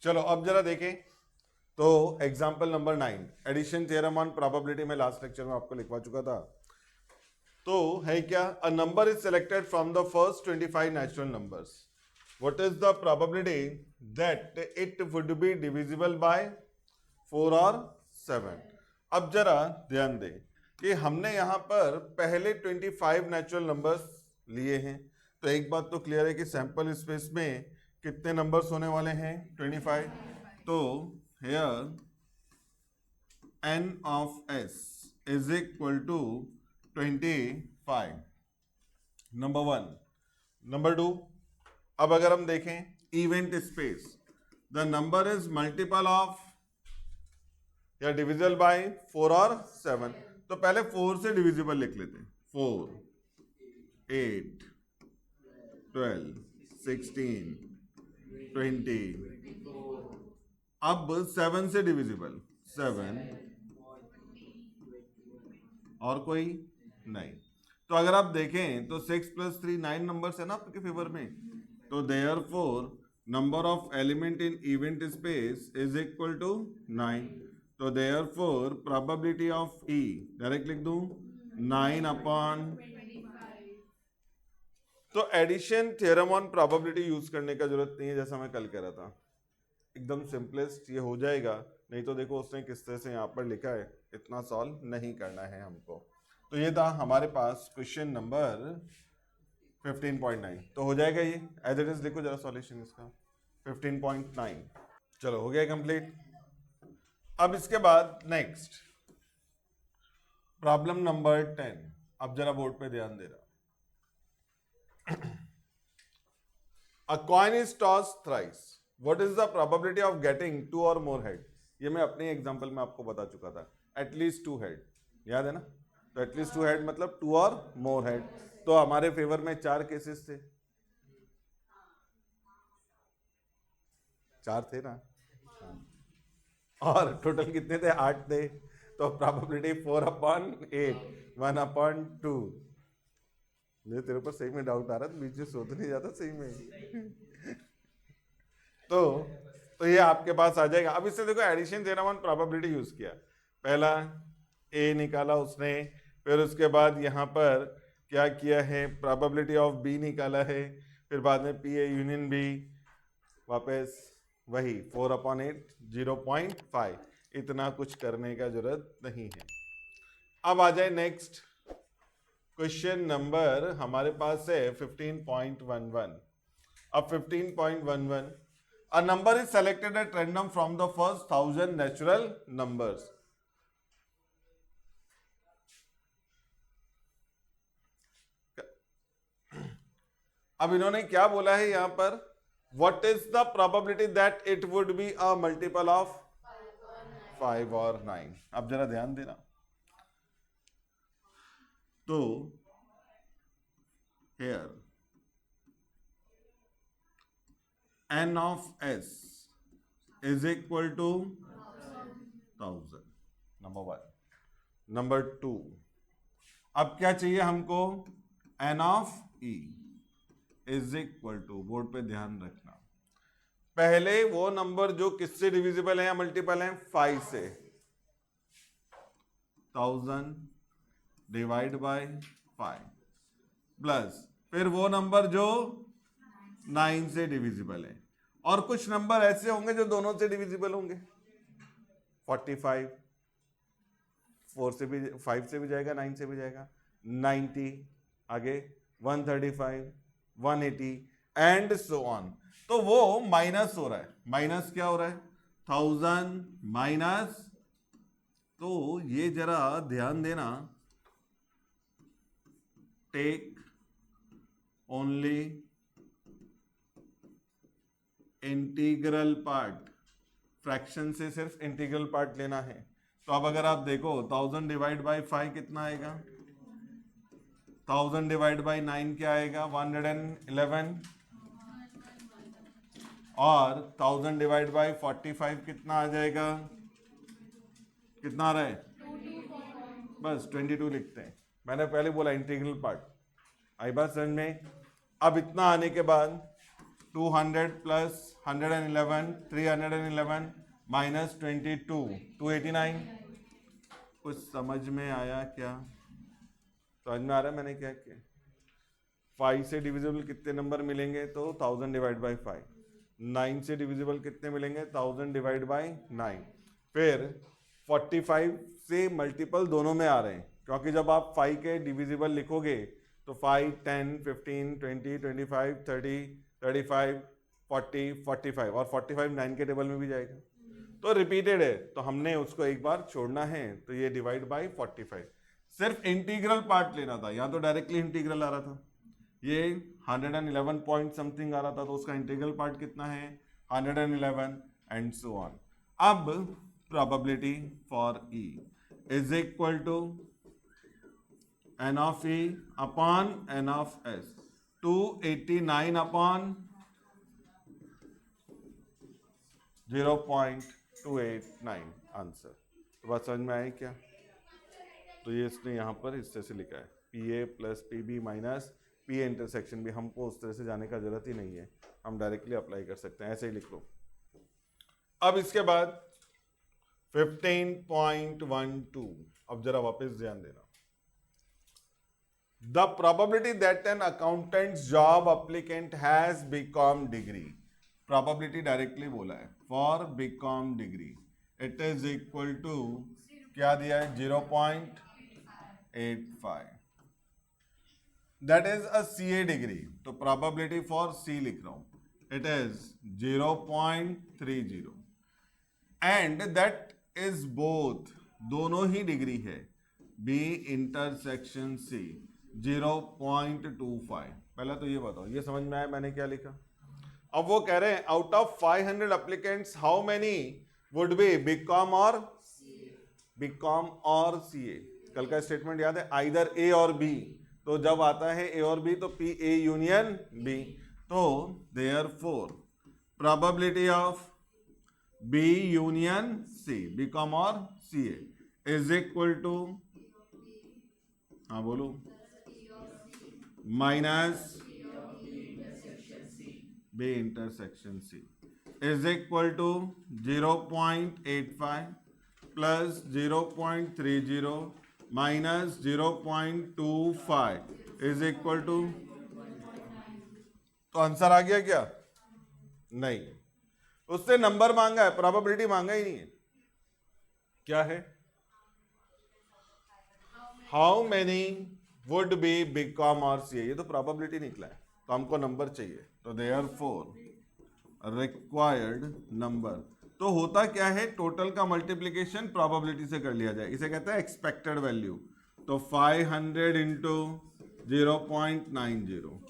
चलो अब जरा देखें तो example number 9, addition theorem on probability में लास्ट लेक्चर में आपको लिखवा चुका था। तो है क्या, a number is selected from the first 25 natural numbers, what is the probability that it would be divisible by 4 और 7। अब जरा ध्यान दें कि हमने यहां पर पहले 25 नेचुरल नंबर्स लिए हैं, तो एक बात तो क्लियर है कि सैंपल स्पेस में कितने नंबर्स होने वाले हैं, 25। तो here n of s is equal to 25, number 1। Number 2, अब अगर हम देखें event space, the number is multiple of या डिविजिबल बाय 4 और 7। तो पहले 4 से डिविजिबल लिख लेते हैं, 4, 8, 12, 16, 20। अब 7 से डिविजिबल 7, और कोई नहीं। तो अगर आप देखें तो 6 + 3 9 नंबर्स है ना आपके फेवर में, तो therefore number of element in event space is equal to 9। तो therefore probability of E direct लिख दूं 9/। तो addition theorem on probability use करने का जरूरत नहीं है, जैसा मैं कल कह रहा था, एकदम सिंपलेस्ट ये हो जाएगा। नहीं तो देखो उसने किस तरह से यहाँ पर लिखा है, इतना सॉल्व नहीं करना है हमको। तो ये था हमारे पास क्वेश्चन नंबर 15.9। तो हो जाएगा ये, एज इट इज लिखो जरा सॉल्यूशन इसका 15.9। चलो हो गया कंप्लीट। अब इसके बाद नेक्स्ट प्रॉब्लम नंबर 10। अब जरा बोर्ड पे ध्यान दे रहा। A coin is tossed thrice. What is the probability of getting 2 or more head? ये मैं अपने एग्जांपल में आपको बता चुका था, एटलीस्ट 2 हेड, याद है ना। तो एटलीस्ट 2 हेड मतलब 2 और मोर हेड। तो हमारे फेवर में 4 केसेस थे, 4 थे ना, और टोटल कितने थे, 8 थे। तो प्रोबेबिलिटी 4/8, 1/2। मुझे तेरे ऊपर सही में डाउट आ रहा था, बीच में सो तो नहीं जाता सही में। तो ये आपके पास आ जाएगा। अब इससे देखो addition theorem on probability use किया, पहला ए निकाला उसने, फिर उसके बाद यहाँ पर क्या किया है, प्रोबेबिलिटी ऑफ बी निकाला है, फिर बाद में पी ए यूनियन बी, वापस वही 4/8, 0.5। इतना कुछ करने का जरूरत नहीं है। अब आ जाए नेक्स्ट क्वेश्चन नंबर, हमारे पास है 15.11। अब 15.11, a number is selected at random from the first 1000 natural numbers. अब इन्होंने क्या बोला है यहां पर, what is the probability that it would be a multiple of 5 और 9। अब जरा ध्यान देना, तो here n of s is equal to 1000, number 1। Number 2, अब क्या चाहिए हमको, n of e is equal to, board पे ध्यान रखना, पहले वो नंबर जो किससे डिविजिबल है या मल्टीपल है, 5 से, 1000 डिवाइड बाय 5, प्लस फिर वो नंबर जो 9 से डिविजिबल है, और कुछ नंबर ऐसे होंगे जो दोनों से डिविजिबल होंगे, 45 4 से भी, 5 से भी जाएगा, 9 से भी जाएगा, 90, आगे 135, 180 एंड सो ऑन। तो वो माइनस हो रहा है, माइनस क्या हो रहा है, 1000 माइनस, तो ये जरा ध्यान देना, take only integral part, fraction से सिर्फ इंटीग्रल पार्ट लेना है। तो अब अगर आप देखो 1000 डिवाइड बाय 5 कितना आएगा, 1000 डिवाइड बाय 9 क्या आएगा, 111, और 1000 डिवाइड बाय 45 कितना आ जाएगा, कितना आ रहा है, बस 22 लिखते हैं। मैंने पहले बोला इंटीग्रल पार्ट, आई बात समझ में। अब इतना आने के बाद 200 प्लस 111 311 माइनस 22 289। कुछ समझ में आया क्या? समझ में आ रहा है मैंने क्या किया? 5 से डिविजिबल कितने नंबर मिलेंगे? तो 1000 डिवाइड बाई 5। 9 से डिविजिबल कितने मिलेंगे? 1000 डिवाइड बाई 9। फिर 45 से मल्टीपल दोनों में आ रहे हैं, क्योंकि जब आप 5 के डिविजिबल लिखोगे तो 5 10 15 20 25 30 35 40 45 और 45 9 के टेबल में भी जाएगा, तो रिपीटेड है, तो हमने उसको एक बार छोड़ना है, तो ये डिवाइड बाई 45। सिर्फ इंटीग्रल पार्ट लेना था, या तो डायरेक्टली इंटीग्रल आ रहा था, ये 111 पॉइंट समथिंग आ रहा था, तो उसका इंटीग्रल पार्ट कितना है? 111 एंड सो ऑन। अब probability for E is equal to N of E upon N of S, 289 अपॉन 0.289 आंसर। तो बात समझ में आई क्या? तो ये इसने यहाँ पर इस तरह से लिखा है, P A plus P B minus P A intersection भी। हमको उस तरह से जाने का जरूरत ही नहीं है, हम डायरेक्टली अप्लाई कर सकते हैं, ऐसे ही लिख लो। अब इसके बाद 15.12, अब जरा वापस ध्यान देना। The probability that an accountant job applicant has BCom degree, probability directly बोला है, for BCom degree it is equal to क्या दिया है? 0.85। That is a CA degree, तो प्रोबेबिलिटी फॉर सी लिख रहा हूं, it is 0.30 and that is both, दोनों ही डिग्री है, बी इंटरसेक्शन सी 0.25। पहले तो ये बताओ, ये समझ में आया मैंने क्या लिखा? अब वो कह रहे हैं out of 500 applicants how many would be BCom और सीए। कल का स्टेटमेंट याद है, आइदर ए और बी, तो जब आता है ए और बी तो पी ए यूनियन बी, तो therefore probability of B union C, BCom और सीए इज इक्वल टू, हाँ बोलो, minus B intersection C is equal to 0.85 plus 0.30 minus 0.25 is equal to, तो आंसर आ गया क्या? नहीं, उससे नंबर मांगा है, प्रोबेबिलिटी मांगा ही नहीं है। क्या है? How many would be BCom और सीए, ये तो प्रोबेबिलिटी निकला है, तो हमको नंबर चाहिए, तो देयरफॉर रिक्वायर्ड नंबर। तो होता क्या है, टोटल का मल्टीप्लीकेशन प्रोबेबिलिटी से कर लिया जाए, इसे कहते हैं एक्सपेक्टेड वैल्यू। तो 500 इंटू 0.90,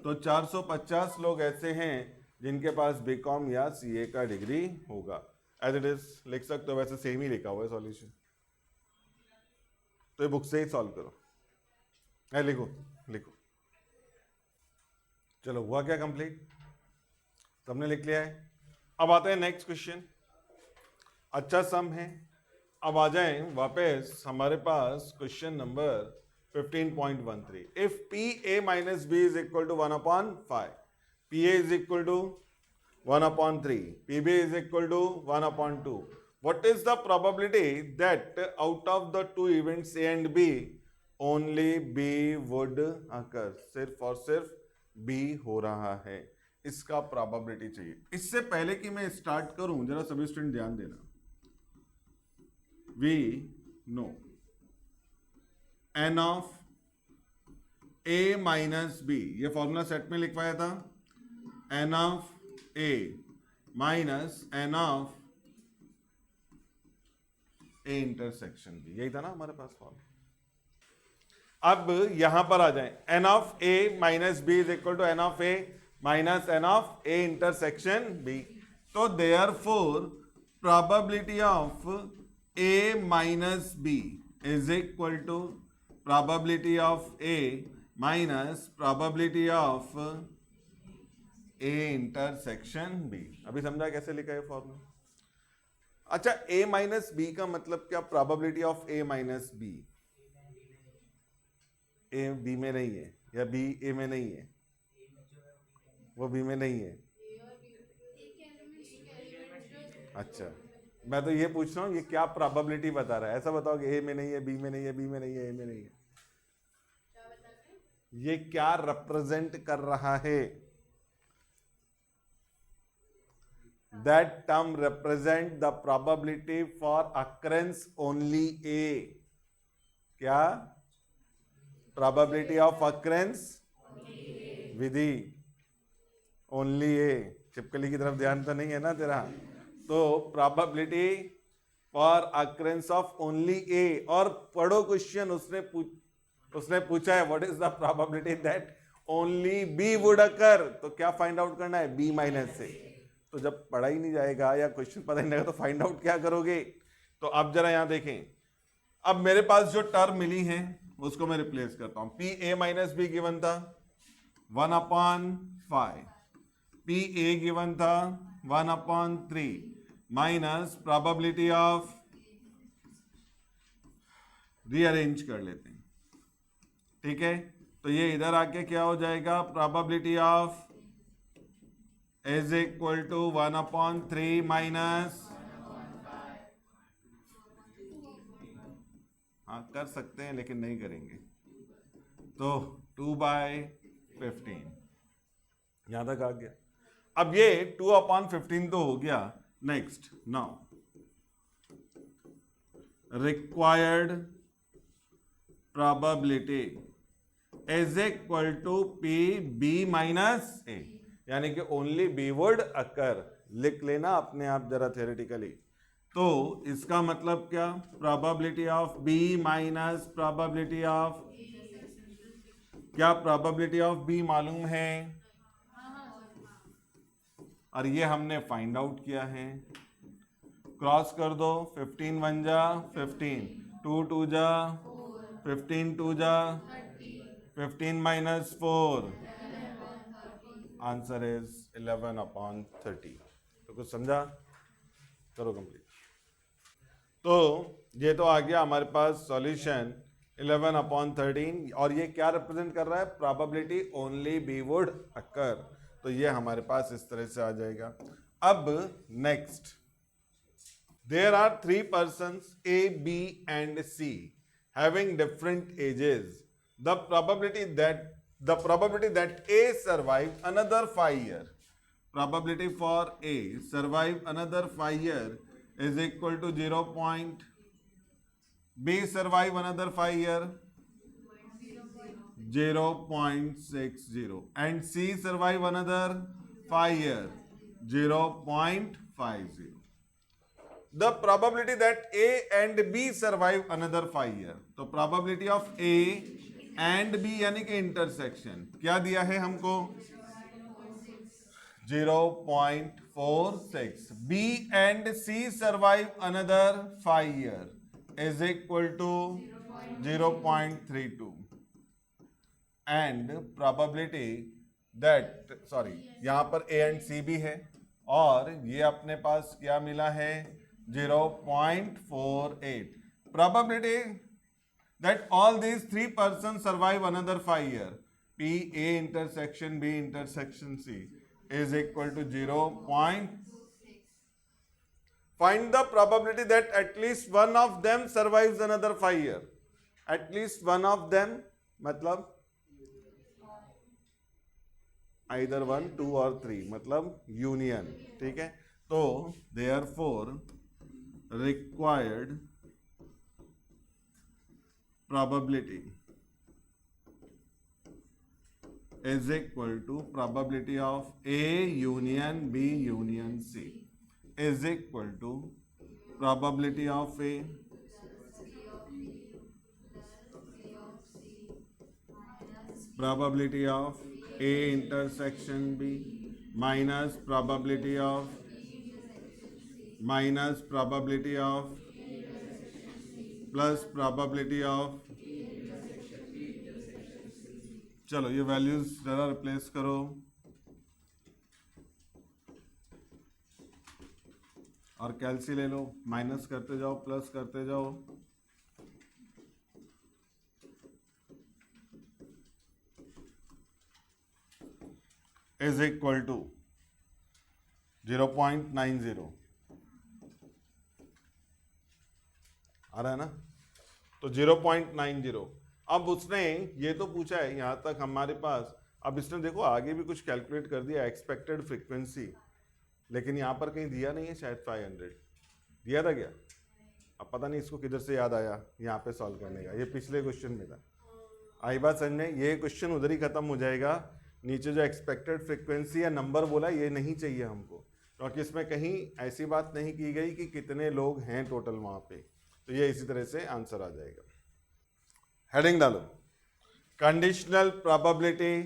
तो 450 लोग ऐसे हैं जिनके पास बीकॉम या सीए का डिग्री होगा। एज इट इज लिख सकते हो, वैसे सेम ही लिखा हुआ है सॉल्यूशन, तो ये बुक से ही सॉल्व करो। लिखो लिखो, चलो हुआ क्या कंप्लीट? सबने लिख लिया है। अब आते हैं नेक्स्ट क्वेश्चन, अच्छा सम है। अब आ जाएं वापस हमारे पास question number 15.13। If P A minus B is equal to 1/5, P A is equal to 1/3, P B is equal to 1/2, what is the probability that out of the two events A and B only B would occur? सिर्फ और सिर्फ B हो रहा है, इसका probability चाहिए। इससे पहले कि मैं स्टार्ट करूं, जरा सभी स्टूडेंट ध्यान देना। We know n of A minus B, ये फॉर्मूला सेट में लिखवाया था, n of A minus n of A intersection B, यही था ना हमारे पास फॉर्मूला। अब यहां पर आ जाएं, n of A minus B is equal to n of A minus n of A intersection B। तो therefore probability of A minus B is equal to probability of A minus probability of A intersection B। अभी समझा कैसे लिखा है formula? अच्छा, A minus B का मतलब क्या? Probability of A minus B, A B में नहीं है या B A में नहीं है, वो बी में नहीं है। अच्छा, मैं तो ये पूछ रहा हूँ ये क्या प्रोबेबिलिटी बता रहा है, ऐसा बताओ कि ए में नहीं है, बी में नहीं है, बी में नहीं है, ए में नहीं है, ये क्या रिप्रेजेंट कर रहा है? That term represent the probability for occurrence only A. क्या? Probability of occurrence Vidhi only A. छिपकली की तरफ ध्यान तो नहीं है ना तेरा? तो probability for occurrence of only A. और पढ़ो क्वेश्चन, उसने पूछा है what is the probability that only B would occur. तो क्या फाइंड आउट करना है? B minus A. तो जब पढ़ा ही नहीं जाएगा या क्वेश्चन पता ही नहीं लगेगा तो फाइंड आउट क्या करोगे? तो अब जरा यहां देखें, अब मेरे पास जो टर्म मिली है उसको मैं रिप्लेस करता हूं। P A minus be given था 1/5, पी ए गिवन था 1/3 माइनस प्रोबेबिलिटी ऑफ, रीअरेंज कर लेते हैं, ठीक है? तो ये इधर आके क्या हो जाएगा? Probability of is equal to 1/3 minus, हाँ कर सकते हैं लेकिन नहीं करेंगे, तो 2/15। यहां तक आ गया। अब ये 2/15 तो हो गया। Next, now required probability is equal to P B minus A, यानी कि ओनली बी वुड अकर। लिख लेना अपने आप जरा थ्योरेटिकली। तो इसका मतलब क्या? Probability of B minus probability of, क्या प्रोबेबिलिटी ऑफ बी मालूम है? और ये हमने फाइंड आउट किया है। क्रॉस कर दो, 15 1 जा 15, 2 2 जा 15, 2 जा 15 माइनस 4, आंसर इज 11/30। तो कुछ समझा? करो कंप्लीट। तो ये तो आ गया हमारे पास सॉल्यूशन 11/13, और ये क्या रिप्रेजेंट कर रहा है? Probability only B would occur. तो ये हमारे पास इस तरह से आ जाएगा। अब next, there are 3 persons A, B and C having different ages. The probability that A survive another 5 years, probability for A survive another 5 years is equal to 0. B survive another 5 years 0.60, and C survive another 5 years 0.50. The probability that A and B survive another 5 years, तो probability of A and B यानी कि intersection क्या दिया है हमको? 0.46। B and C survive another 5 years is equal to 0.32, and probability that, sorry यहां पर A and सी भी है, और ये अपने पास क्या मिला है? 0.48। Probability that all these 3 persons survive another 5 years, P A intersection B intersection C is equal to 0. Find the probability that at least one of them survives another 5 years. At least one of them मतलब either 1, 2 or 3, मतलब union, ठीक है? तो therefore required probability is equal to probability of A union B union C is equal to probability of A probability of A intersection B minus probability of plus probability of, चलो ये values जरा replace करो, और कैलसी ले लो, minus करते जाओ plus करते जाओ। इज इक्वल टू 0.90 आ रहा है ना। तो 0.90, अब उसने ये तो पूछा है यहां तक हमारे पास। अब इसने देखो आगे भी कुछ कैलकुलेट कर दिया एक्सपेक्टेड फ्रीक्वेंसी, लेकिन यहां पर कहीं दिया नहीं है, शायद 500 दिया था क्या? अब पता नहीं इसको किधर से याद आया यहाँ पे सॉल्व करने का, ये पिछले क्वेश्चन में था। आई बात समझ में? ये क्वेश्चन उधर ही खत्म हो जाएगा। नीचे जो एक्सपेक्टेड फ्रीक्वेंसी या नंबर बोला ये नहीं चाहिए हमको, क्योंकि इसमें कहीं ऐसी बात नहीं की गई कि कितने लोग हैं टोटल वहां पे। तो ये इसी तरह से आंसर आ जाएगा। हेडिंग डालो, conditional probability,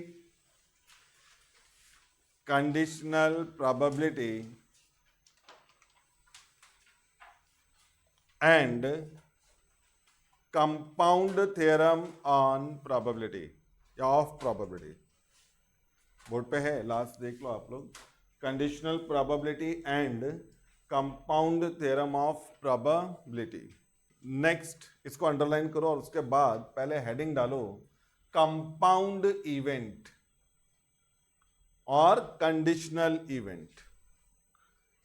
conditional probability and compound theorem on probability या ऑफ प्रोबेबिलिटी। बोर्ड पे है, लास्ट देख लो आप लोग। Conditional probability and compound theorem of probability. Next इसको अंडरलाइन करो और उसके बाद पहले हेडिंग डालो, कंपाउंड इवेंट और कंडीशनल इवेंट।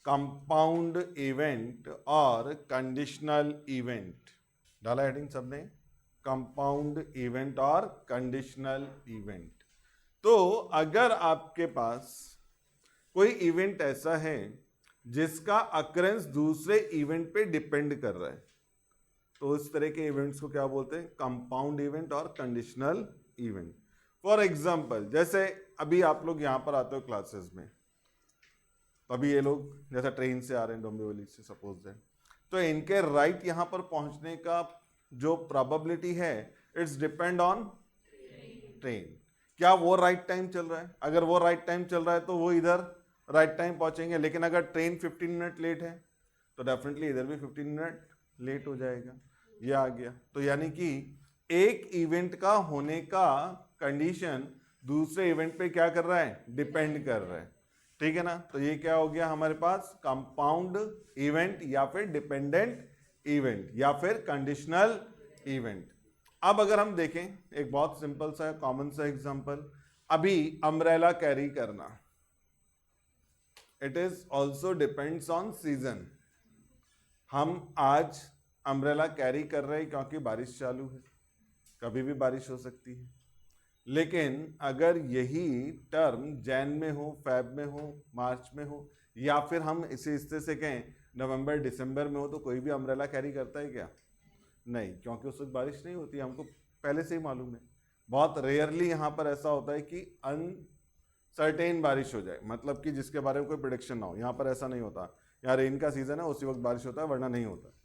कंपाउंड इवेंट और कंडीशनल इवेंट डाला हेडिंग सबने, कंपाउंड इवेंट और कंडीशनल इवेंट। तो अगर आपके पास कोई इवेंट ऐसा है जिसका अकरेंस दूसरे इवेंट पे डिपेंड कर रहा है, तो इस तरह के इवेंट्स को क्या बोलते हैं? कंपाउंड इवेंट और कंडीशनल इवेंट। फॉर एग्जाम्पल, जैसे अभी आप लोग यहां पर आते हो क्लासेस में, तो अभी ये लोग जैसा ट्रेन से आ रहे हैं डोंबिवली से सपोज दैट, तो इनके राइट यहां पर पहुंचने का जो प्रोबेबिलिटी है इट्स डिपेंड ऑन ट्रेन। क्या वो राइट टाइम चल रहा है? अगर वो राइट टाइम चल रहा है तो वो इधर राइट टाइम पहुंचेंगे, लेकिन अगर ट्रेन 15 मिनट लेट है तो डेफिनेटली इधर भी 15 मिनट लेट हो जाएगा। ये आ गया। तो यानी कि एक इवेंट का होने का कंडीशन दूसरे इवेंट पे क्या कर रहा है? डिपेंड कर रहा है। ठीक है ना। तो ये क्या हो गया हमारे पास? कंपाउंड इवेंट या फिर डिपेंडेंट इवेंट या फिर कंडीशनल इवेंट। अब अगर हम देखें एक बहुत सिंपल सा कॉमन सा एग्जांपल, अभी अम्ब्रेला कैरी करना, it is also depends on season. हम आज अम्ब्रेला कैरी कर रहे हैं क्योंकि बारिश चालू है, कभी भी बारिश हो सकती है। लेकिन अगर यही टर्म जैन में हो, फेब में हो, मार्च में हो, या फिर हम इसे इस तरह से कहें नवंबर दिसंबर में हो, तो कोई भी अम्ब्रेला कैरी करता है क्या? नहीं, क्योंकि उस वक्त बारिश नहीं होती, हमको पहले से ही मालूम है। बहुत रेयरली यहाँ पर ऐसा होता है कि अनसर्टेन बारिश हो जाए, मतलब कि जिसके बारे में कोई प्रिडिक्शन ना हो। यहाँ पर ऐसा नहीं होता, यहाँ रेन का सीजन है, उसी वक्त बारिश होता है, वरना नहीं होता।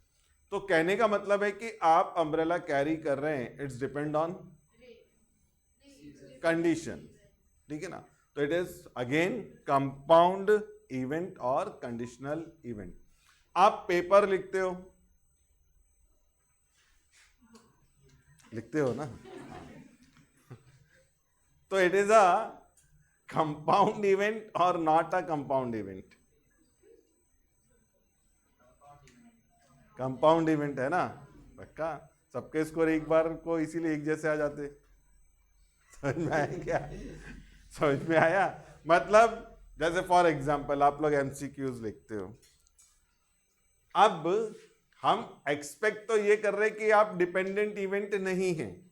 तो कहने का मतलब है कि आप अम्ब्रेला कैरी कर रहे हैं, इट्स डिपेंड ऑन कंडीशन। ठीक है ना। तो it is again compound event और कंडीशनल इवेंट। आप पेपर लिखते हो, लिखते हो ना, तो it is a compound event और not a compound event? Compound event है ना, पक्का। सबके स्कोर एक बार को इसीलिए एक जैसे आ जाते। समझ में आया क्या? समझ में आया? मतलब जैसे फॉर एग्जांपल आप लोग एमसीक्यूज लिखते हो, अब हम एक्सपेक्ट तो ये कर रहे हैं कि आप डिपेंडेंट इवेंट नहीं हैं,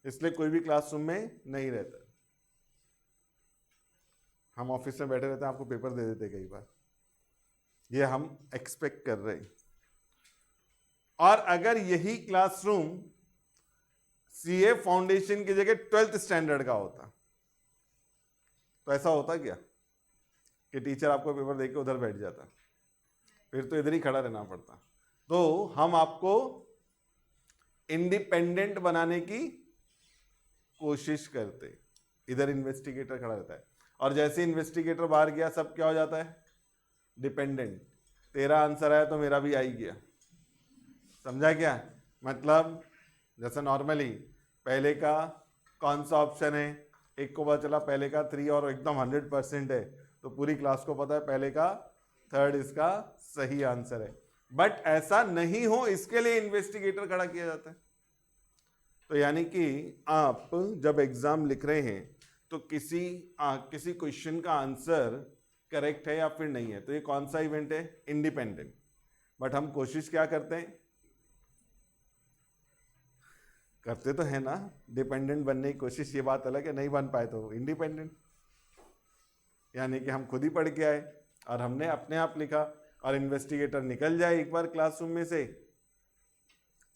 इसलिए कोई भी क्लासरूम में नहीं रहता। हम ऑफिस में बैठे रहते हैं, आपको पेपर दे देते कई बार, ये हम एक्सपेक्ट कर रहे हैं। और अगर यही क्लासरूम सीए फाउंडेशन की जगह 12th स्टैंडर्ड का होता, तो ऐसा होता क्या कि टीचर आपको पेपर देके उधर बैठ जाता? फिर तो इधर ही खड़ा रहना पड़ता। तो हम आपको इंडिपेंडेंट बनाने की कोशिश करते, इधर इन्वेस्टिगेटर खड़ा रहता है, और जैसे इन्वेस्टिगेटर बाहर गया सब क्या हो जाता है? डिपेंडेंट। तेरा आंसर आया तो मेरा भी आ ही गया। समझा क्या? मतलब जैसे नॉर्मली पहले का कौन सा ऑप्शन है, एक को पता चला पहले का 3 और एकदम 100% है, तो पूरी क्लास को पता है पहले का 3rd इसका सही आंसर है। बट ऐसा नहीं हो, इसके लिए इन्वेस्टिगेटर खड़ा किया जाता है। तो यानी कि आप जब एग्जाम लिख रहे हैं तो किसी क्वेश्चन का आंसर करेक्ट है या फिर नहीं है, तो ये कौन सा इवेंट है? इंडिपेंडेंट। बट हम कोशिश क्या करते हैं? करते तो है ना डिपेंडेंट बनने की कोशिश, ये बात अलग है, नहीं बन पाए तो इंडिपेंडेंट, यानी कि हम खुद ही पढ़ के आए और हमने अपने आप लिखा, और इन्वेस्टिगेटर निकल जाए एक बार क्लासरूम में से,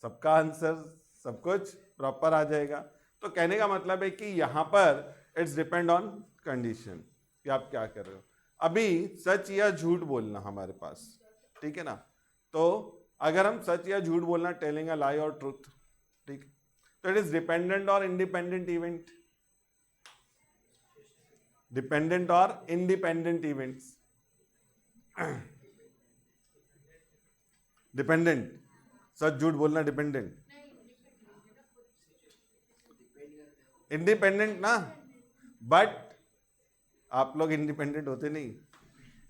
सबका आंसर सब कुछ प्रॉपर आ जाएगा। तो कहने का मतलब है कि यहां पर इट्स डिपेंड ऑन कंडीशन कि आप क्या कर रहे हो। अभी सच या झूठ बोलना हमारे पास, ठीक है ना, तो अगर हम सच या झूठ बोलना, टेलिंग अ लाई और ट्रूथ, ठीक, तो इट इज डिपेंडेंट और इंडिपेंडेंट इवेंट, डिपेंडेंट और इंडिपेंडेंट इवेंट्स। डिपेंडेंट, सच झूठ बोलना डिपेंडेंट, इंडिपेंडेंट ना, बट आप लोग इंडिपेंडेंट होते नहीं।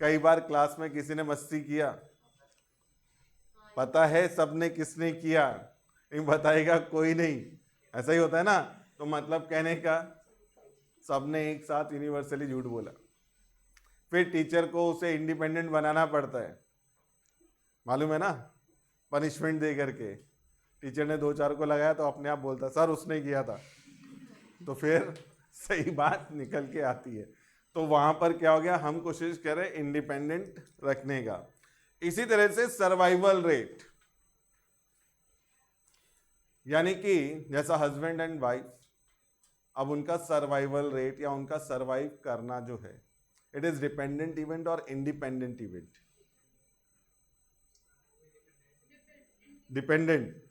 कई बार क्लास में किसी ने मस्ती किया, पता है सबने किसने किया, लेकिन बताएगा कोई नहीं, ऐसा ही होता है ना। तो मतलब कहने का सबने एक साथ यूनिवर्सली झूठ बोला, फिर टीचर को उसे इंडिपेंडेंट बनाना पड़ता है, मालूम है ना, पनिशमेंट दे करके। टीचर ने 2-4 को लगाया तो अपने आप बोलता सर उसने किया था, तो फिर सही बात निकल के आती है। तो वहां पर क्या हो गया, हम कोशिश करें इंडिपेंडेंट रखने का। इसी तरह से सर्वाइवल रेट, यानी कि जैसा हस्बैंड एंड वाइफ, अब उनका सर्वाइवल रेट या उनका सर्वाइव करना जो है, इट इज डिपेंडेंट इवेंट और इंडिपेंडेंट इवेंट? डिपेंडेंट,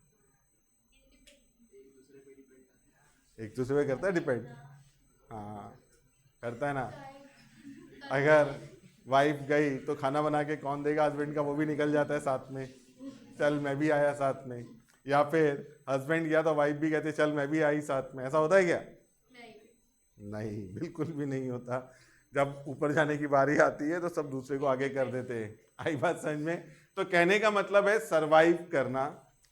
एक दूसरे पे करता है डिपेंड, हाँ करता है ना। अगर वाइफ गई तो खाना बना के कौन देगा हस्बैंड का, वो भी निकल जाता है साथ में, चल मैं भी आया साथ में। या फिर हस्बैंड गया तो वाइफ भी कहते चल मैं भी आई साथ में, ऐसा होता है क्या? नहीं, बिल्कुल भी नहीं होता। जब ऊपर जाने की बारी आती है तो सब दूसरे को आगे कर देते हैं। आई बात समझ में? तो कहने का मतलब है सरवाइव करना,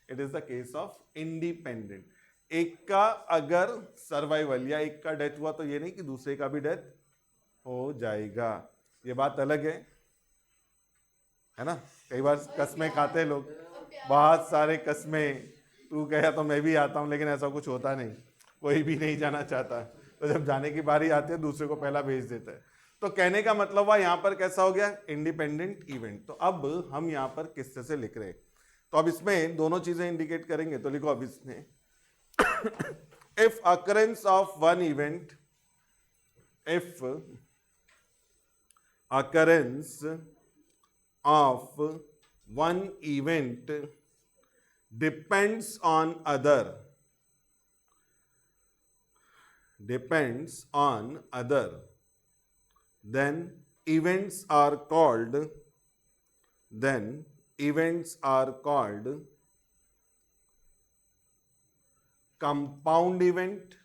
it is the case of independent. एक का अगर सर्वाइवल या एक का डेथ हुआ तो ये नहीं कि दूसरे का भी डेथ हो जाएगा, ये बात अलग है ना। कई बार कस्में खाते हैं लोग, बहुत सारे कस्में, तू कहा तो मैं भी आता हूं, लेकिन ऐसा कुछ होता नहीं, कोई भी नहीं जाना चाहता, तो जब जाने की बारी आती है दूसरे को पहला भेज देता है। तो कहने का मतलब हुआ यहां पर कैसा हो गया, इंडिपेंडेंट इवेंट। तो अब हम यहां पर किस तरह से लिख रहे हैं, तो अब इसमें दोनों चीजें इंडिकेट करेंगे। तो लिखो अब इसमें if occurrence of one event, if occurrence of one event depends on other, then events are called compound event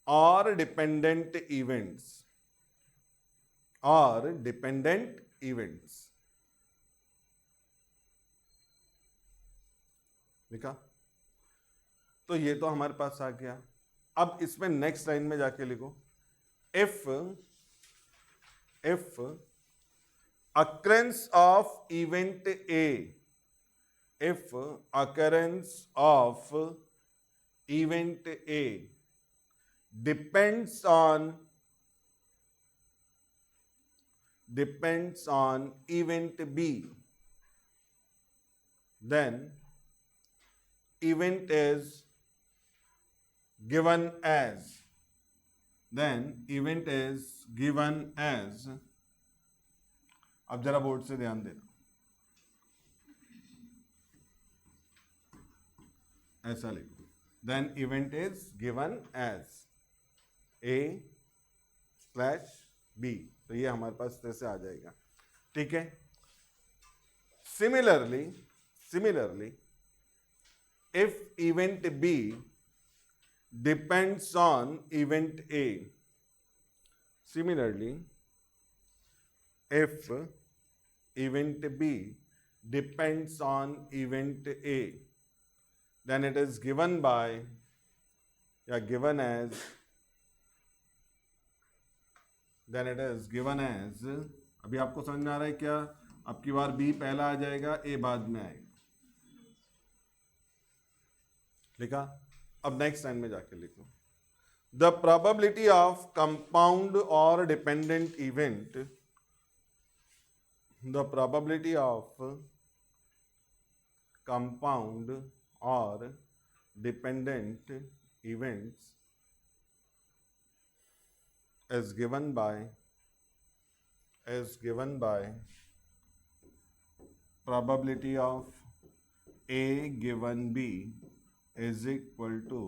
or dependent events, लिखा। तो ये तो हमारे पास आ गया। अब इसमें नेक्स्ट लाइन में जाके लिखो, if occurrence of event A, if occurrence of event A depends on event B, then event is given as, अब जरा बोर्ड से ध्यान देना, ऐसा लिखो, then event is given as A/B, तो ये हमारे पास तरह से आ जाएगा, ठीक है। Similarly if event B depends on event A, similarly if event B depends on event A, then it is given by, या given as then it is given as, अभी आपको समझ में आ रहा है क्या, अब की बार बी पहला आ जाएगा, ए बाद में आएगा, लिखा। अब नेक्स्ट लाइन में जाके लिखो, द प्रोबेबिलिटी ऑफ कंपाउंड और dependent event, the probability of compound और dependent events as given by probability of A given B is equal to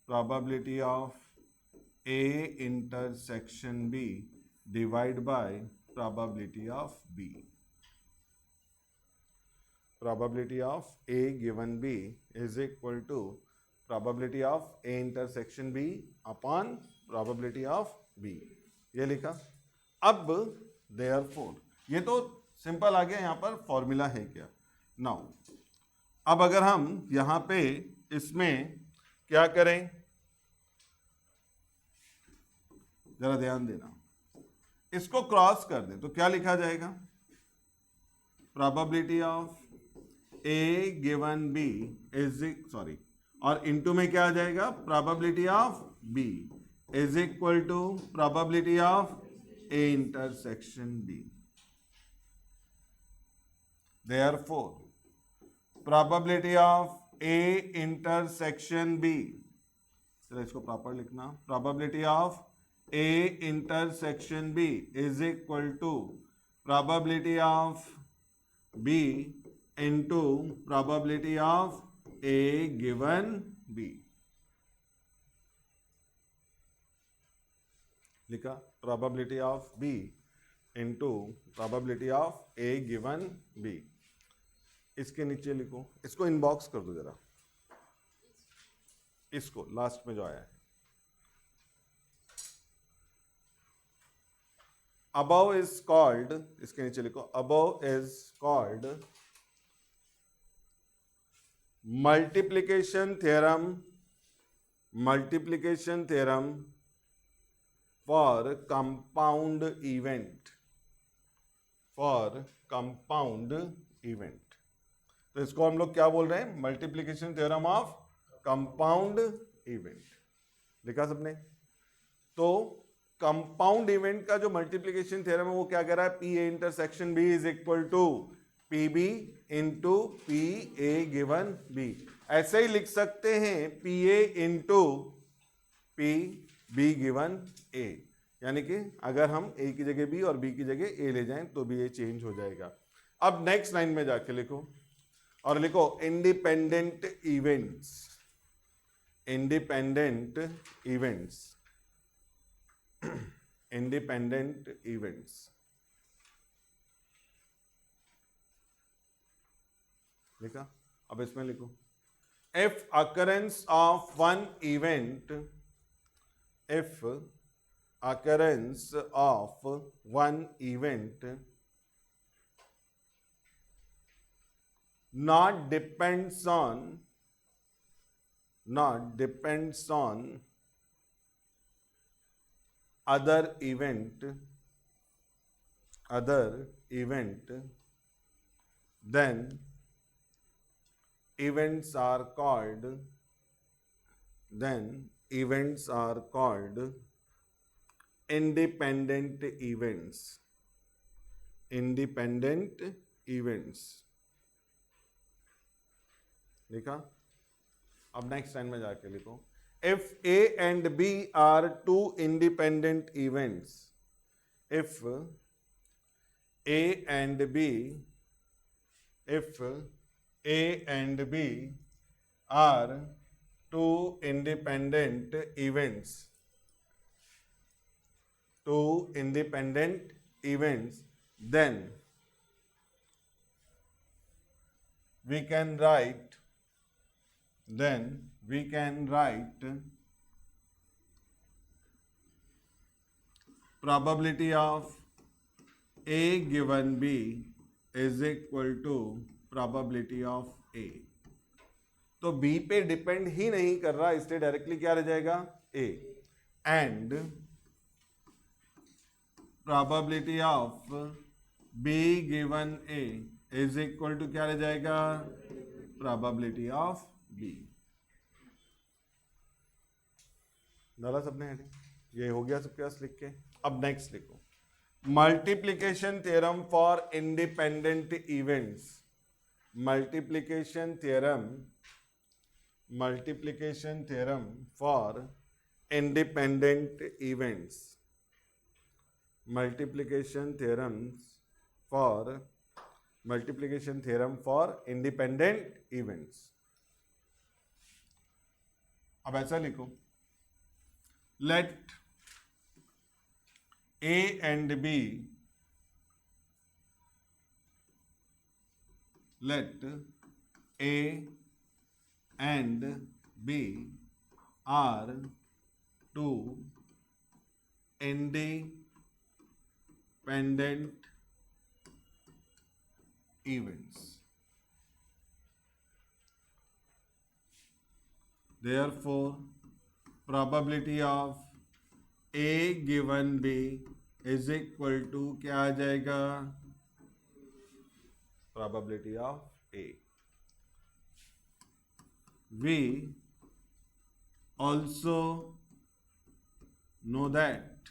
probability of A intersection B divided by probability of B. Probability of A given B is equal to probability of A intersection B upon probability of B, ये लिखा। अब therefore, ये तो simple आ गया, यहां पर formula है क्या। नाउ अब अगर हम यहां पे इसमें क्या करें, जरा ध्यान देना, इसको क्रॉस कर दें तो क्या लिखा जाएगा, probability of A given B is, sorry, और इनटू में क्या आ जाएगा, probability of B is equal to probability of A intersection B. Therefore probability of A intersection B, चलो इसको प्रॉपर लिखना, probability of A intersection B is equal to probability of B into probability of A given B, लिखा। probability of B into probability of A given B, इसके नीचे लिखो, इसको inbox कर दो जरा, इसको लास्ट में जो आया है, above is called, इसके नीचे लिखो, above is called multiplication theorem for compound event, तो इसको हम लोग क्या बोल रहे हैं, multiplication theorem of compound event, लिखा सबने। तो कंपाउंड इवेंट का जो मल्टीप्लीकेशन थ्योरम है वो क्या कह रहा है, P A intersection B is equal to P B into P A given B. ऐसे ही लिख सकते हैं P A into P B given A, यानी कि अगर हम ए की जगह बी और बी की जगह ए ले जाएं तो भी ये चेंज हो जाएगा। अब नेक्स्ट लाइन में जाके लिखो और लिखो इंडिपेंडेंट इवेंट्स, इंडिपेंडेंट इवेंट्स, लिखा। अब इसमें लिखो, if occurrence of one event not depends on other event, then events are called independent events, लिखा। अब नेक्स्ट लाइन में जाके लिखो, if A and B are two independent events, if A and B are two independent events, then we can write probability of A given B is equal to probability of A। तो B पे depend ही नहीं कर रहा, इसलिए directly क्या रह जाएगा, A, and probability of B given A is equal to क्या रह जाएगा, प्रोबेबिलिटी ऑफ बी। डाला सबने हेडिंग, ये हो गया सबके पास लिख के। अब नेक्स्ट लिखो, multiplication theorem for independent events. Multiplication theorem for independent events. Multiplication theorem for independent events. अब ऐसा लिखो, let A and B are two independent events. Therefore, probability of A given B is equal to क्या आ जाएगा, probability of A. We also know that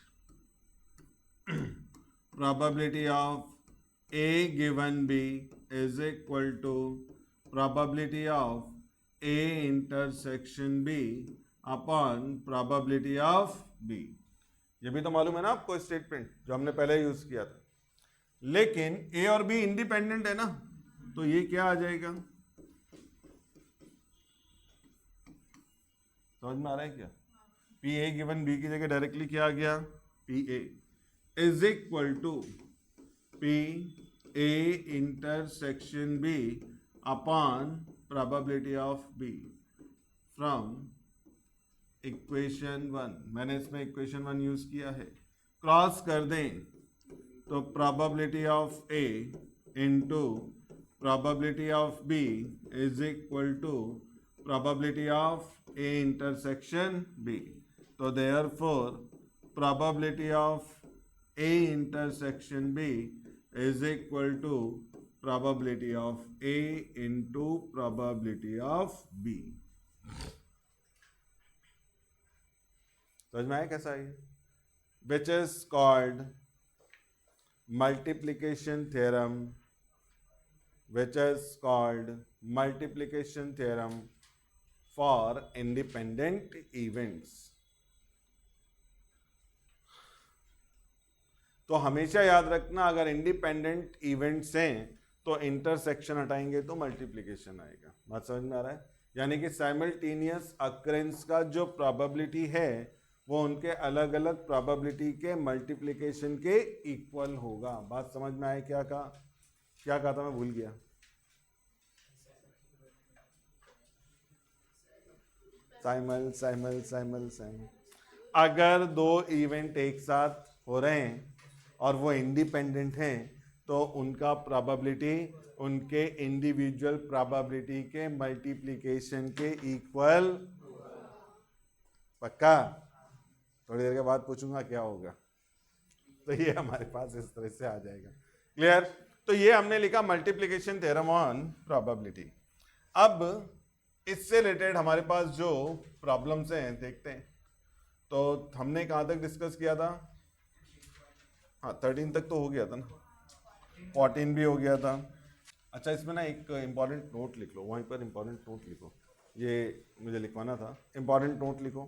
probability of A given B is equal to probability of A intersection B upon probability of B. ये भी तो मालूम है ना आपको स्टेटमेंट जो हमने पहले यूज किया था, लेकिन A और B इंडिपेंडेंट है ना, तो ये क्या आ जाएगा, समझ में आ रहा है क्या? पी ए गिवन बी की जगह डायरेक्टली क्या आ गया, P A is equal to P A intersection B upon probability of B from equation 1। मैंने इसमें इक्वेशन 1 यूज किया है, क्रॉस कर दें तो probability of A into probability of B is equal to probability of A intersection B. तो therefore probability of A intersection B is equal to probability of A into probability of B. समझ में आया कैसा है? Which is called multiplication theorem. Which is called multiplication theorem for independent events. तो हमेशा याद रखना, अगर इंडिपेंडेंट इवेंट्स हैं तो इंटरसेक्शन हटाएंगे तो मल्टीप्लिकेशन आएगा। बात समझ में आ रहा है? यानी कि साइमल्टेनियस अकरेंस का जो प्रोबेबिलिटी है वो उनके अलग अलग प्रोबेबिलिटी के मल्टीप्लिकेशन के इक्वल होगा। बात समझ में आए? क्या कहा था मैं भूल गया। साइमल अगर दो इवेंट एक साथ हो रहे हैं और वो इंडिपेंडेंट हैं तो उनका प्रोबेबिलिटी उनके इंडिविजुअल प्रोबेबिलिटी के मल्टीप्लिकेशन के इक्वल। पक्का? थोड़ी देर के बाद पूछूंगा क्या होगा, तो ये हमारे पास इस तरह से आ जाएगा। क्लियर? तो ये हमने लिखा मल्टीप्लिकेशन थ्योरम ऑन प्रोबेबिलिटी। अब इससे रिलेटेड हमारे पास जो प्रॉब्लम्स हैं देखते हैं। तो हमने कहाँ तक डिस्कस किया था? हाँ 13 तक तो हो गया था ना, 14 भी हो गया था। अच्छा, इसमें ना एक इम्पॉर्टेंट नोट लिख लो, वहीं पर इम्पॉर्टेंट नोट लिखो, ये मुझे लिखवाना था। इम्पॉर्टेंट नोट लिखो,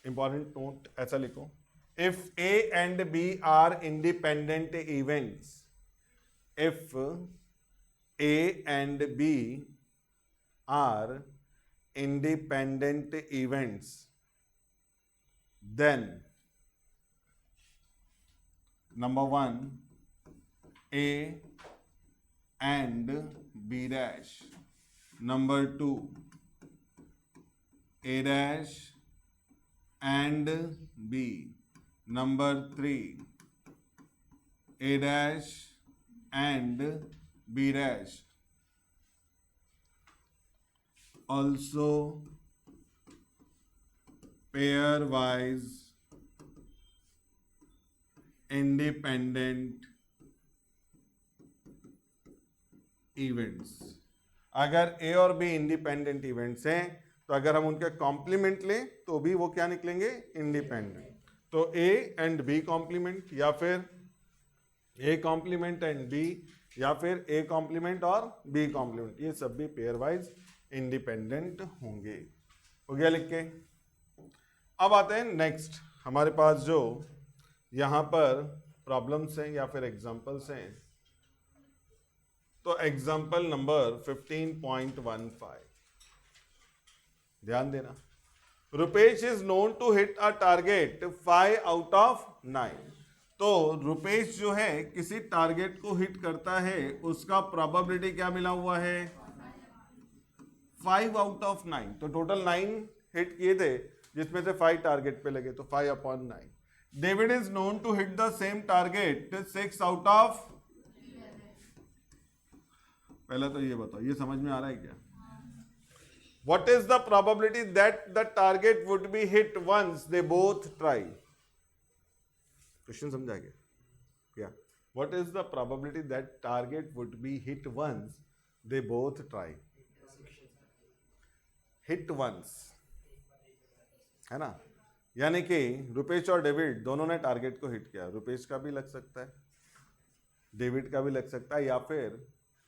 इम्पॉर्टेंट नोट ऐसा लिखो, if A and B are independent events, if A and B are independent events, then number 1 A and B dash, number 2 A dash and B, number 3 A dash and B dash, also pairwise independent events. अगर ए और be independent events हैं तो अगर हम उनके complement लें तो भी वो क्या निकलेंगे, इंडिपेंडेंट। तो ए एंड बी कॉम्प्लीमेंट, या फिर ए कॉम्प्लीमेंट एंड बी, या फिर ए कॉम्प्लीमेंट और बी कॉम्प्लीमेंट, ये सब भी पेयर वाइज इंडिपेंडेंट होंगे। हो गया लिख के। अब आते हैं नेक्स्ट, हमारे पास जो यहां पर प्रॉब्लम्स हैं या फिर एग्जांपल्स हैं। तो एग्जांपल नंबर 15.15, ध्यान देना। Rupesh is known to hit a target 5 out of 9। तो रुपेश जो है किसी टारगेट को हिट करता है, उसका प्रोबेबिलिटी क्या मिला हुआ है, 5 आउट ऑफ 9। तो टोटल 9 हिट किए थे जिसमें से 5 टारगेट पे लगे, तो 5/9। David is known to hit the same target 6 out of, पहले तो ये बताओ, ये समझ में आ रहा है क्या? What is the probability that the target would be hit once they both try? Question समझा क्या? What is the probability that target would be hit once they both try? Hit once, है ना? यानी कि रुपेश और डेविड दोनों ने target को हिट किया। रुपेश का भी लग सकता है, डेविड का भी लग सकता है, या फिर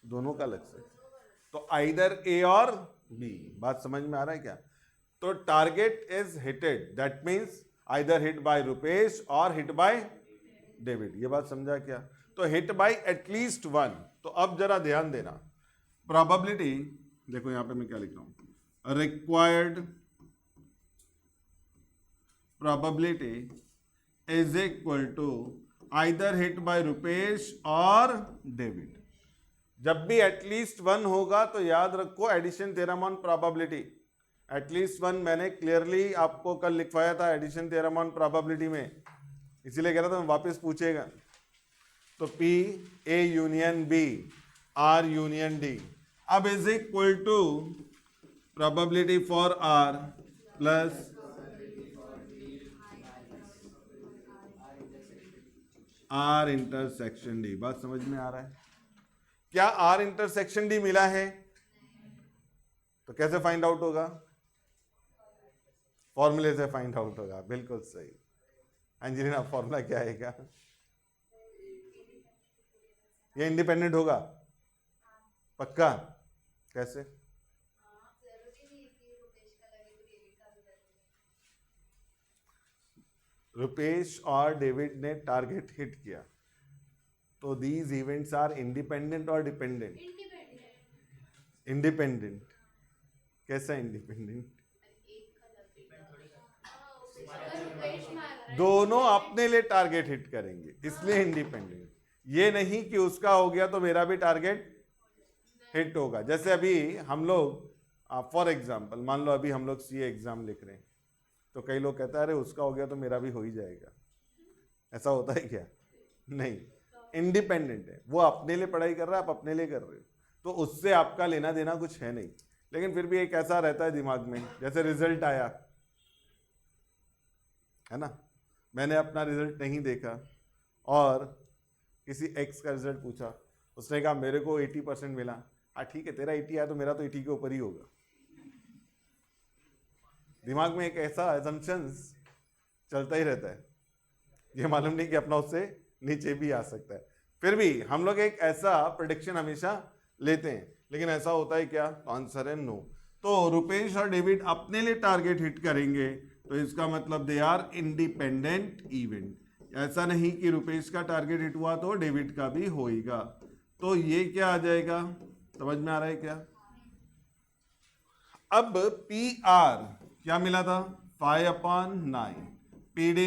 दोनों का लग सकता है। तो आइदर ए और बी। बात समझ में आ रहा है क्या? तो target is hitted, that means either hit by Rupesh और हिट बाय डेविड। ये बात समझा क्या? तो हिट बाय एटलीस्ट वन। तो अब जरा ध्यान देना, प्रोबेबिलिटी देखो यहां पे मैं क्या लिख रहा हूं, required probability is equal to either hit by Rupesh और डेविड। जब भी एटलीस्ट वन होगा तो याद रखो addition theorem on probability. At least one मैंने क्लियरली आपको कल लिखवाया था एडिशन थ्योरम ऑन प्रोबेबिलिटी में, इसीलिए कह रहा था मैं वापस पूछेगा। तो P A union B R union D अब is equal to probability for R plus R intersection D। बात समझ में आ रहा है? क्या R इंटरसेक्शन D मिला है? तो कैसे फाइंड आउट होगा? फॉर्मूले से फाइंड आउट होगा। बिल्कुल सही अंजलिना, फॉर्मूला क्या आएगा? ये इंडिपेंडेंट होगा पक्का? कैसे? रुपेश और डेविड ने टारगेट हिट किया, तो दीज इवेंट्स आर इंडिपेंडेंट और डिपेंडेंट? इंडिपेंडेंट। कैसा इंडिपेंडेंट? दोनों अपने लिए टारगेट हिट करेंगे, इसलिए इंडिपेंडेंट। ये नहीं कि उसका हो गया तो मेरा भी टारगेट हिट होगा। जैसे अभी हम लोग फॉर एग्जांपल मान लो अभी हम लोग सीए एग्जाम लिख रहे हैं, तो कई लोग कहते हैं अरे उसका हो गया तो मेरा भी हो ही जाएगा। ऐसा होता है क्या? नहीं, इंडिपेंडेंट है, वो अपने लिए पढ़ाई कर रहा है, आप अपने लिए कर रहे हो, तो उससे आपका लेना देना कुछ है नहीं। लेकिन फिर भी एक ऐसा रहता है दिमाग में, जैसे रिजल्ट आया है ना, मैंने अपना रिजल्ट नहीं देखा और किसी एक्स का रिजल्ट पूछा, उसने कहा मेरे को 80% मिला। हाँ ठीक है, तेरा 80 आया तो मेरा तो 80 के ऊपर ही होगा। दिमाग में एक ऐसा assumptions चलता ही रहता है, ये मालूम नहीं कि अपना उससे नीचे भी आ सकता है। फिर भी हम लोग एक ऐसा प्रेडिक्शन हमेशा लेते हैं, लेकिन ऐसा होता है क्या? आंसर है नो। तो रुपेश और डेविड अपने लिए टारगेट हिट करेंगे, तो इसका मतलब दे आर इंडिपेंडेंट इवेंट। ऐसा नहीं कि रुपेश का टारगेट हिट हुआ तो डेविड का भी होएगा। तो ये क्या आ जाएगा? समझ में आ रहा है क्या? अब पी आर क्या मिला था? 5/9 PD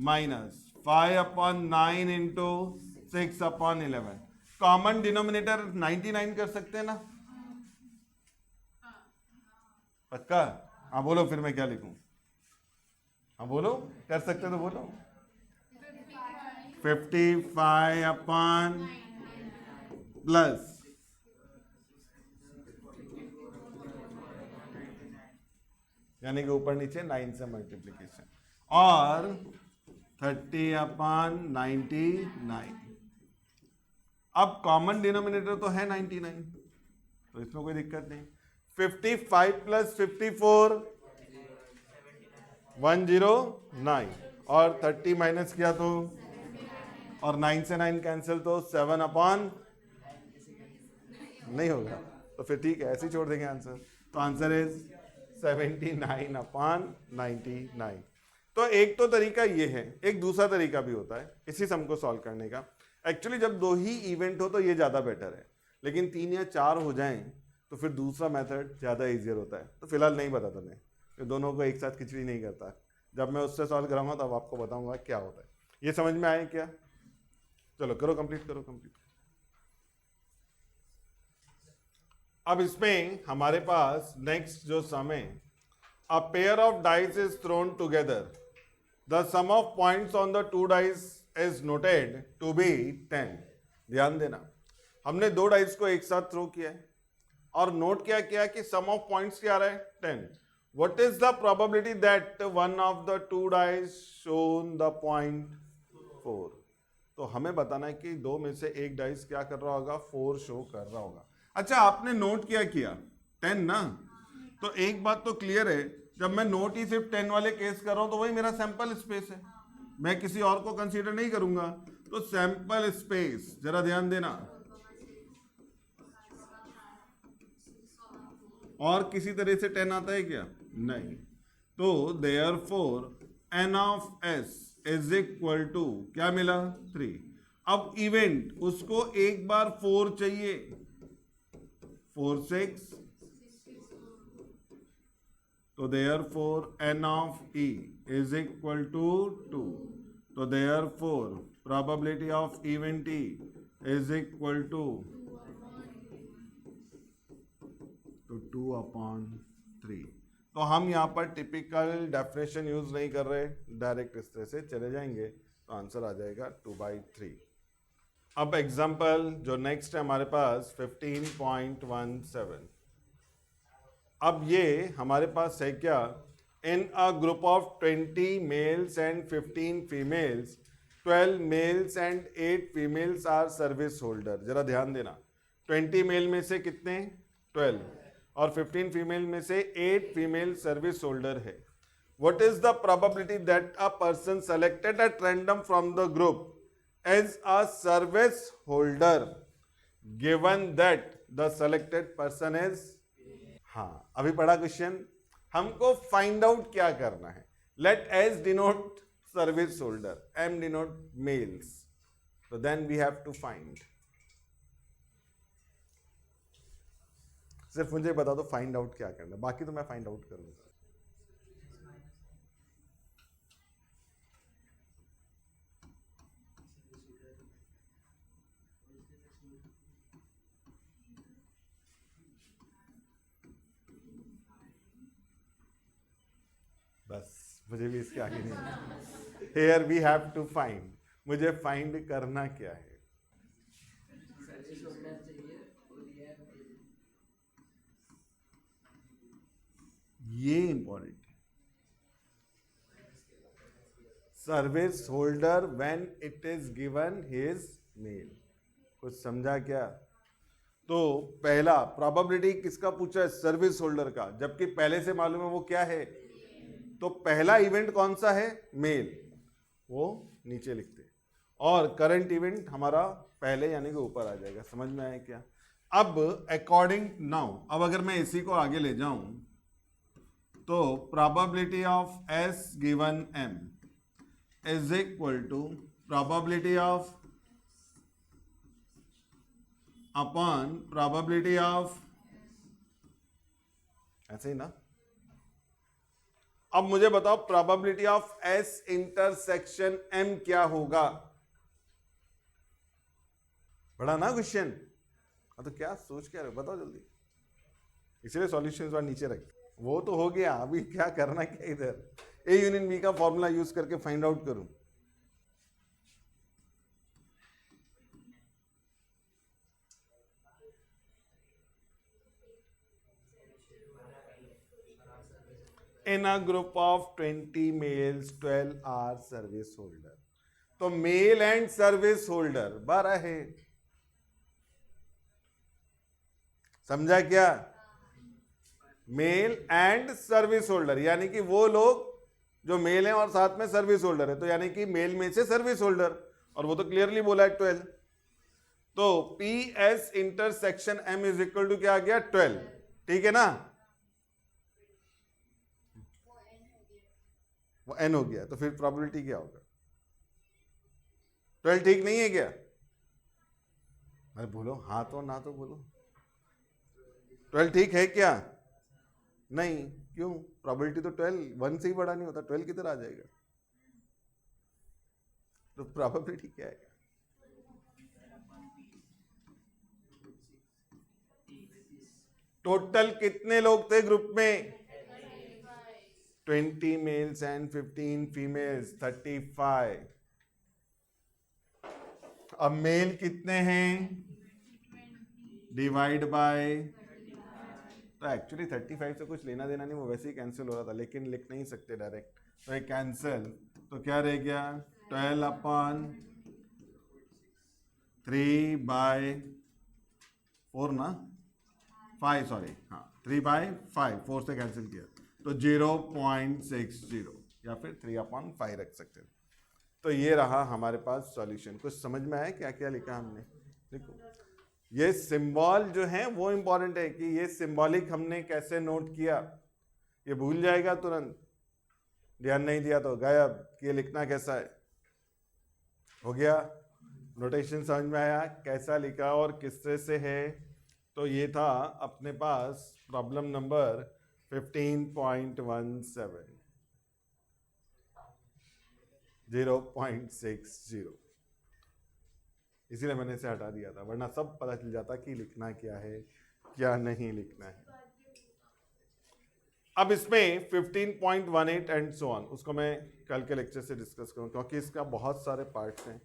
minus 5/9 into 6/11। Common denominator 99 कर सकते हैं ना? पक्का? हाँ बोलो, फिर मैं क्या लिखूं? हाँ बोलो, कर सकते तो बोलो। 55 प्लस यानी कि ऊपर नीचे 9 से मल्टीप्लीकेशन, और 30/99। अब कॉमन डिनोमिनेटर तो है 99, तो इसमें कोई दिक्कत नहीं। 55 + 54 109, और 30 माइनस किया तो, और 9 से 9 कैंसिल तो 7/, नहीं होगा तो फिर ठीक है, ऐसे ही छोड़ देंगे आंसर। तो आंसर इज 79/99। तो एक तो तरीका ये है, एक दूसरा तरीका भी होता है इसी सम को सॉल्व करने का। एक्चुअली जब 2 ही इवेंट हो तो ये ज़्यादा बेटर है, लेकिन 3 या 4 हो जाएं तो फिर दूसरा मेथड ज़्यादा ईजियर होता है। तो फिलहाल नहीं बताता मैं, ये दोनों को एक साथ खिचड़ी नहीं करता। जब मैं उससे सॉल्व कराऊंगा तब आपको बताऊंगा क्या होता है। ये समझ में आए क्या? चलो करो कंप्लीट, करो कंप्लीट। अब इसमें हमारे पास नेक्स्ट जो सम है, a pair of dice is thrown together, the sum of points on the 2 dice is noted to be 10। ध्यान देना, हमने 2 डाइस को एक साथ थ्रो किया है और नोट क्या किया कि सम ऑफ पॉइंट्स क्या आ रहा है 10। What is the probability that one of the 2 dice shown the point 4। तो हमें बताना है कि 2 में से एक डाइस क्या कर रहा होगा, 4 शो कर रहा होगा। अच्छा, आपने नोट क्या किया 10 ना, तो एक बात तो क्लियर है, जब मैं नोट ही सिर्फ 10 वाले केस कर रहा हूं तो वही मेरा सैंपल स्पेस है, मैं किसी और को कंसीडर नहीं करूंगा। तो सैंपल स्पेस जरा ध्यान देना, और किसी तरह से 10 आता है क्या? नहीं। तो therefore n of s is equal to क्या मिला 3। अब इवेंट उसको एक बार 4 चाहिए, 4 6, तो therefore n of e is equal to 2। तो therefore probability of event e is equal to 2/3। तो हम यहाँ पर टिपिकल डेफिनेशन यूज नहीं कर रहे, डायरेक्ट इस तरह से चले जाएंगे, तो आंसर आ जाएगा 2/3। अब एग्जाम्पल जो नेक्स्ट है हमारे पास 15.17। अब ये हमारे पास है क्या, in a group of 20 males and 15 females, 12 males and 8 females are service holder. जरा ध्यान देना, 20 मेल में से कितने 12 और 15 फीमेल में से 8 फीमेल सर्विस होल्डर है। What is the probability that a person selected at random from the group as a service holder given that the selected person is. हाँ, अभी पढ़ा क्वेश्चन, हमको फाइंड आउट क्या करना है। Let S denote service holder, M denote males, तो then we have to find. सिर्फ मुझे बता दो फाइंड आउट क्या करना है, बाकी तो मैं फाइंड आउट करूंगा। बस मुझे भी इसके आगे नहीं, here we have to find, मुझे फाइंड करना क्या है। ये इंपॉर्टेंट है, service holder when it is given his male. कुछ समझा क्या? तो पहला प्रोबेबिलिटी किसका पूछा है, सर्विस होल्डर का, जबकि पहले से मालूम है वो क्या है। तो पहला इवेंट कौन सा है, मेल, वो नीचे लिखते हैं, और करंट इवेंट हमारा पहले यानी कि ऊपर आ जाएगा। समझ में आया क्या? अब अकॉर्डिंग नाउ, अब अगर मैं इसी को आगे ले जाऊं तो probability of S given M is equal to probability of upon probability of, ऐसे ही ना। अब मुझे बताओ probability of S intersection M क्या होगा। बड़ा ना क्वेश्चन, तो क्या सोच क्या रहे हो, बताओ जल्दी। इसलिए सॉल्यूशंस बार नीचे रख, वो तो हो गया, अभी क्या करना क्या इधर, ए यूनियन बी का फॉर्मूला यूज करके फाइंड आउट करूं। In a group of 20 males 12 are service holder. तो मेल एंड सर्विस होल्डर 12 है। समझा क्या? मेल एंड सर्विस होल्डर यानी कि वो लोग जो मेल है और साथ में सर्विस होल्डर है, तो यानी कि मेल में से सर्विस होल्डर, और वो तो क्लियरली बोला है 12। तो P S intersection M is equal to क्या आ गया? 12। ठीक है ना? वो एन हो गया, तो फिर प्रोबेबिलिटी क्या होगा? 12 ठीक नहीं है क्या? अरे बोलो हाँ तो ना तो बोलो। 12 ठीक है क्या? नहीं, क्यों? प्रोबेबिलिटी तो 12 1 से ही बड़ा नहीं होता, 12 किधर आ जाएगा? तो प्रोबेबिलिटी क्या है? टोटल कितने लोग थे ग्रुप में? 20 मेल्स एंड 15 फीमेल्स, 35। अब मेल कितने हैं? डिवाइड बाय, तो एक्चुअली 35 से कुछ लेना देना नहीं, वो वैसे ही कैंसिल हो रहा था, लेकिन लिख नहीं सकते डायरेक्ट, तो ये कैंसिल। तो क्या रह गया? 12 अपॉन 3/4 ना, 5 सॉरी, हाँ 3/5, 4 से कैंसिल किया तो 0.60 या फिर 3/5 रख सकते हैं। तो ये रहा हमारे पास सॉल्यूशन। कुछ समझ में आया क्या क्या लिखा हमने? देखो ये सिंबल जो है वो इंपॉर्टेंट है कि ये सिंबॉलिक हमने कैसे नोट किया, ये भूल जाएगा तुरंत, ध्यान नहीं दिया तो गायब कि ये लिखना कैसा है। हो गया? नोटेशन समझ में आया कैसा लिखा और किस तरह से है? तो ये था अपने पास प्रॉब्लम नंबर 15.17, 0.60। इसीलिए मैंने इसे हटा दिया था, वरना सब पता चल जाता कि लिखना क्या है क्या नहीं लिखना है। अब इसमें 15.18 एंड सो ऑन, उसको मैं कल के लेक्चर से डिस्कस करूँ क्योंकि इसका बहुत सारे पार्ट्स हैं।